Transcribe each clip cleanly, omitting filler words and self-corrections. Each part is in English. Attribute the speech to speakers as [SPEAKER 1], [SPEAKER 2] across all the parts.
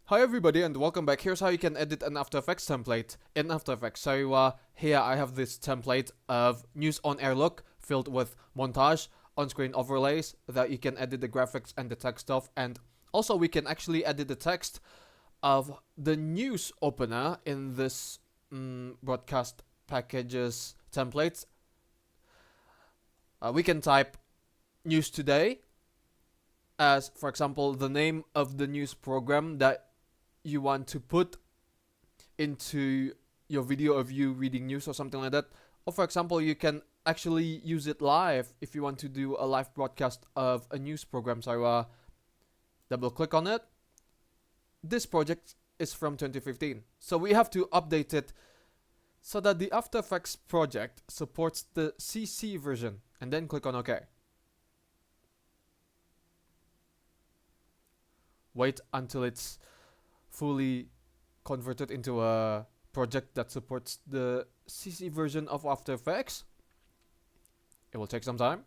[SPEAKER 1] Hi everybody and welcome back. Here's how you can edit an After Effects template in After Effects. So here I have this template of news on air look filled with montage, on-screen overlays that you can edit the graphics and the text of, and also we can actually edit the text of the news opener in this broadcast packages templates. We can type news today as, for example, the name of the news program that you want to put into your video of you reading news or something like that. Or for example, you can actually use it live if you want to do a live broadcast of a news program. So double click on it. This project is from 2015. So we have to update it so that the After Effects project supports the CC version, and then click on OK. Wait until it's fully converted into a project that supports the CC version of After Effects. It will take some time.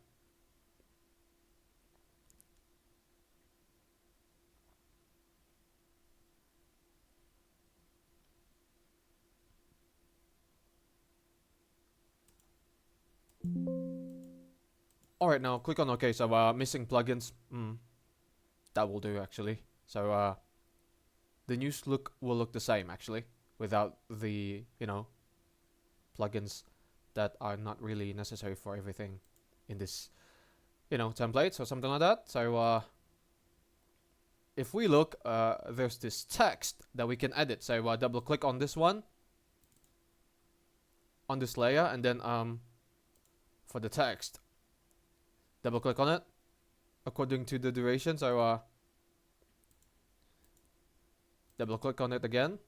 [SPEAKER 1] Alright, now click on OK. So missing plugins. That will do actually. So the news look will look the same actually without the, plugins that are not really necessary for everything in this, template or something like that. So if we look, there's this text that we can edit. So double click on this one, on this layer, and then for the text, double click on it according to the duration. So double click on it again.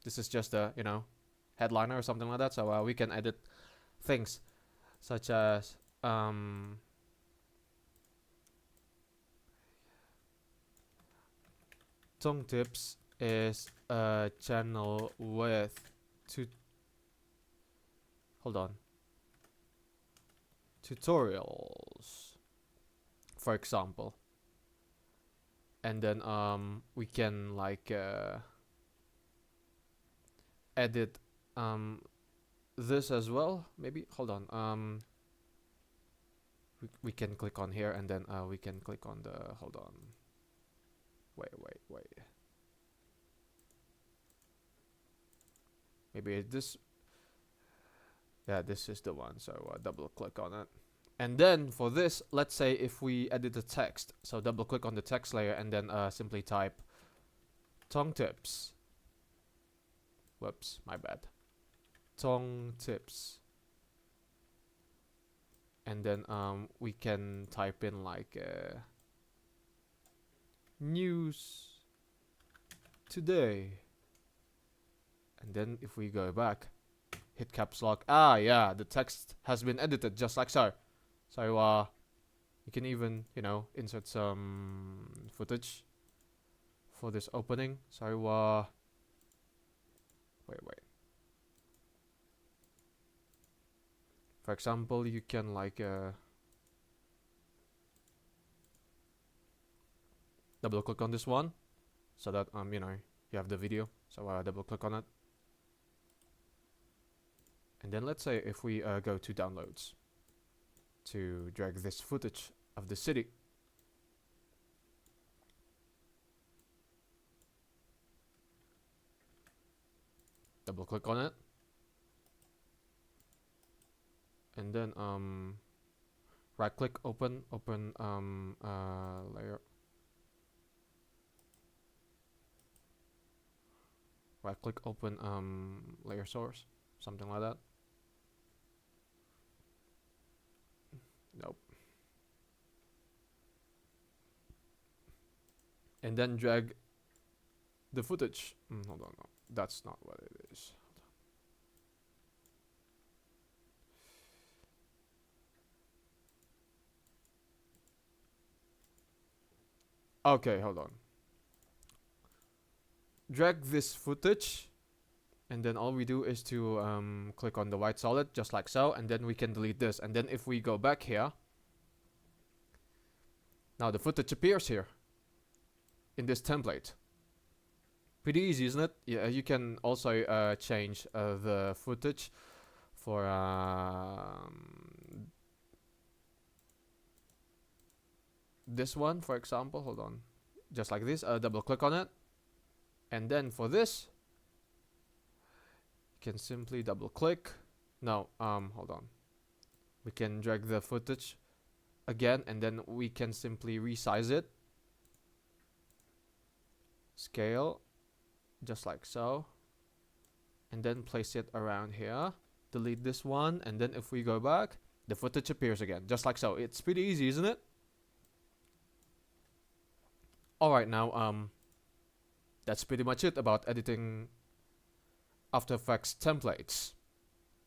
[SPEAKER 1] This is just a, headliner or something like that. So we can edit things such as Tongue Tips is a channel with tutorials, for example. And then we can edit this as well. Maybe we can click on here, and then we can click on the wait. Maybe this is the one. So double click on it. And then for this, let's say if we edit the text, so double click on the text layer and then simply type tongue tips. Whoops, my bad. Tongue tips. And then we can type in news today. And then if we go back, hit caps lock. Yeah, the text has been edited just like so. So you can even, insert some footage for this opening. So wait. For example, you can double click on this one so that you have the video. So double click on it. And then let's say if we go to downloads to drag this footage of the city. Double click on it. And then right click, open layer. Right click, open layer source, something like that. Nope. And then drag the footage. Hold on, no, that's not what it is. Okay, hold on. Drag this footage, and then all we do is to click on the white solid, just like so, and then we can delete this. And then if we go back here, now the footage appears here in this template. Pretty easy, isn't it? Yeah, you can also change the footage for this one, for example. Hold on, just like this. Double click on it, and then for this, you can simply double click. No, hold on. We can drag the footage again, and then we can simply resize it. Scale, just like so, and then place it around here. Delete this one, and then if we go back, the footage appears again, just like so. It's pretty easy, isn't it? Alright, now that's pretty much it about editing After Effects templates,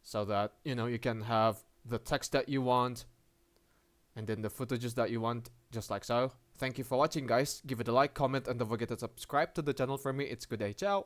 [SPEAKER 1] so that you can have the text that you want and then the footages that you want, just like so. Thank you for watching, guys. Give it a like, comment, and don't forget to subscribe to the channel for me. It's good day, ciao.